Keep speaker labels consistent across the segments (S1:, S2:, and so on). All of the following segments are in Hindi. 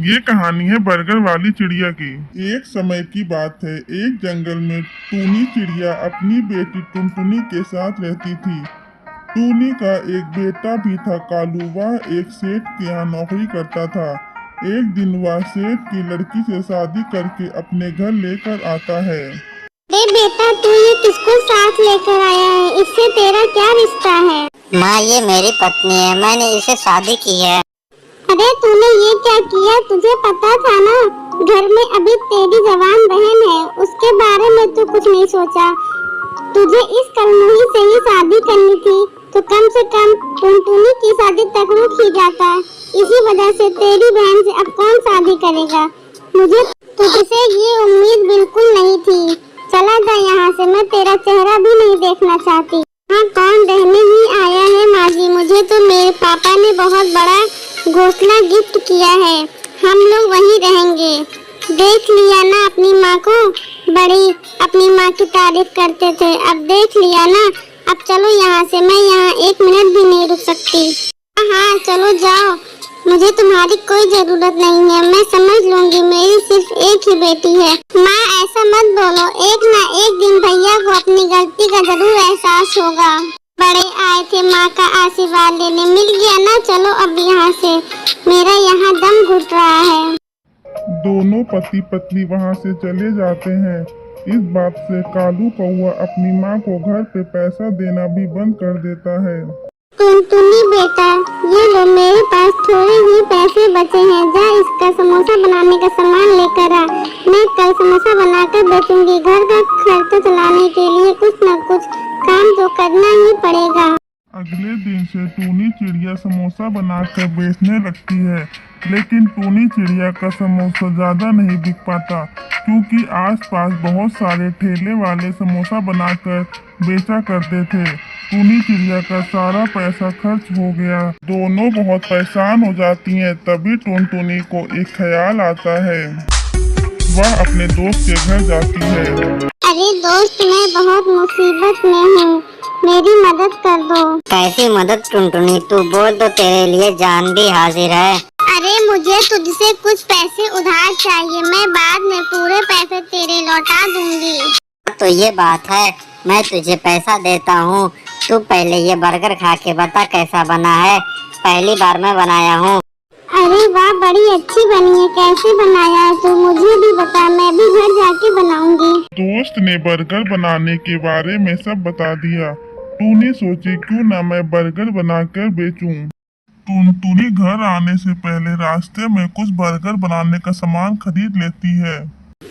S1: ये कहानी है बर्गर वाली चिड़िया की। एक समय की बात है, एक जंगल में टूनी चिड़िया अपनी बेटी टुनटुनी के साथ रहती थी। टूनी का एक बेटा भी था कालू। वह एक सेठ के यहाँ नौकरी करता था। एक दिन वह सेठ की लड़की से शादी करके अपने घर लेकर आता है।
S2: बेटा, तू ये किसको साथ लेकर आया है? इससे तेरा क्या रिश्ता है?
S3: माँ, ये मेरी पत्नी है, मैंने इसे शादी की है।
S2: अरे तूने ये क्या किया? तुझे पता था ना, घर में अभी तेरी जवान बहन है, उसके बारे में तू कुछ नहीं सोचा। तुझे इस कलमुही से ही शादी करनी थी तो कम से कम टुनटुनी की शादी तक रुक ही जाता। इसी वजह से तेरी बहन से अब कौन शादी करेगा? मुझे तुझसे ये उम्मीद बिल्कुल नहीं थी। चला जा यहाँ से, मैं तेरा चेहरा भी नहीं देखना चाहती। हाँ, कौन रहने ही आया है माँ जी? मुझे तो मेरे पापा ने बहुत बड़ा घोंसला गिफ्ट किया है, हम लोग वहीं रहेंगे। देख लिया ना अपनी माँ को, बड़ी अपनी माँ की तारीफ करते थे, अब देख लिया ना। अब चलो यहाँ से, मैं यहाँ एक मिनट भी नहीं रुक सकती। हाँ चलो जाओ, मुझे तुम्हारी कोई जरूरत नहीं है, मैं समझ लूंगी, मेरी सिर्फ एक ही बेटी है। माँ ऐसा मत बोलो, एक ना एक दिन भैया को अपनी गलती का जरूर एहसास होगा। बड़े आए थे माँ का आशीर्वाद लेने, मिल गया ना। चलो अब यहाँ से, मेरा यहाँ दम घुट रहा है।
S1: दोनों पति पत्नी वहाँ से चले जाते हैं। इस बात से कालू कौआ अपनी माँ को घर पे पैसा देना भी बंद कर देता है।
S2: टुनटुनी बेटा, ये लो, मेरे पास थोड़े ही पैसे बचे हैं, जा इसका समोसा बनाने का सामान लेकर आ। मैं कल समोसा बनाकर बेचूंगी। घर का खर्च चलाने के लिए कुछ न कुछ काम तो करना ही पड़ेगा।
S1: अगले दिन से टूनी चिड़िया समोसा बनाकर बेचने लगती है, लेकिन टूनी चिड़िया का समोसा ज्यादा नहीं बिक पाता, क्योंकि आसपास बहुत सारे ठेले वाले समोसा बनाकर बेचा करते थे। टूनी चिड़िया का सारा पैसा खर्च हो गया। दोनों बहुत परेशान हो जाती हैं। तभी टुनटुनी को एक ख्याल आता है। वह अपने दोस्त के घर जाती है।
S2: अरे दोस्त, मैं बहुत मुसीबत में हूँ, मेरी मदद कर दो।
S3: कैसी मदद टुनटुनी? तू बोल तो तेरे लिए जान भी हाजिर है।
S2: अरे मुझे तुझसे कुछ पैसे उधार चाहिए, मैं बाद में पूरे पैसे तेरे लौटा दूंगी।
S3: तो ये बात है, मैं तुझे पैसा देता हूँ, तू पहले ये बर्गर खा के बता कैसा बना है। पहली बार मैं बनाया हूँ।
S2: अरे वाह, बड़ी अच्छी बनी है। कैसे बनाया है तू? मुझे भी बता, मैं भी घर जाके बनाऊंगी।
S1: दोस्त ने बर्गर बनाने के बारे में सब बता दिया। टूनी सोची क्यों ना मैं बर्गर बनाकर बेचूं। टुनटुनी घर आने से पहले रास्ते में कुछ बर्गर बनाने का सामान खरीद लेती है।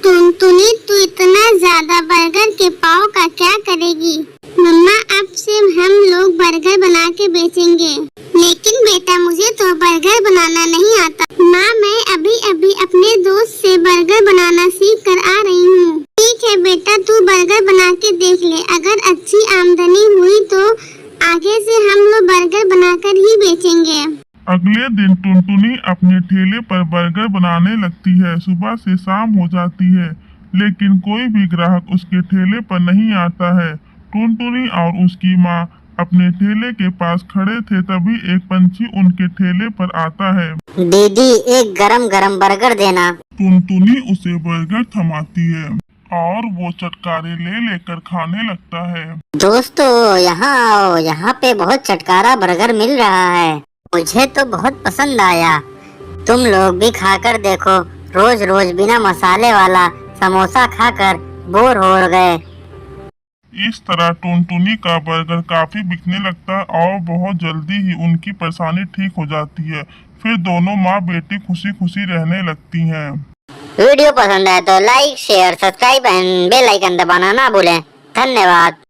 S2: टुनटुनी, तू इतना ज्यादा बर्गर के पाव का क्या करेगी? मम्मा, अब से हम लोग बर्गर बना के बेचेंगे। लेकिन बेटा, मुझे तो बर्गर बनाना नहीं आता। माँ, मैं अभी अभी अपने दोस्त से बर्गर बनाना सीख कर आ रही हूँ। ठीक है बेटा, तू बर्गर बना के देख ले, अगर अच्छी आमदनी हुई तो आगे से हम लोग बर्गर बनाकर ही बेचेंगे।
S1: अगले दिन टुनटुनी अपने ठेले पर बर्गर बनाने लगती है। सुबह से शाम हो जाती है, लेकिन कोई भी ग्राहक उसके ठेले पर नहीं आता है। टुनटुनी और उसकी माँ अपने ठेले के पास खड़े थे, तभी एक पंछी उनके ठेले पर आता है।
S3: दीदी, एक गरम गरम बर्गर देना।
S1: टुनटुनी उसे बर्गर थमाती है और वो चटकारे ले लेकर खाने लगता है।
S3: दोस्तों, यहाँ आओ, यहाँ पे बहुत चटकारा बर्गर मिल रहा है, मुझे तो बहुत पसंद आया। तुम लोग भी खाकर देखो। रोज रोज बिना मसाले वाला समोसा खाकर बोर हो गए।
S1: इस तरह टुनटुनी का बर्गर काफी बिकने लगता है और बहुत जल्दी ही उनकी परेशानी ठीक हो जाती है। फिर दोनों माँ बेटी खुशी खुशी रहने लगती हैं।
S3: वीडियो पसंद है तो like, share, subscribe and bell icon दबाना ना भूलें। धन्यवाद।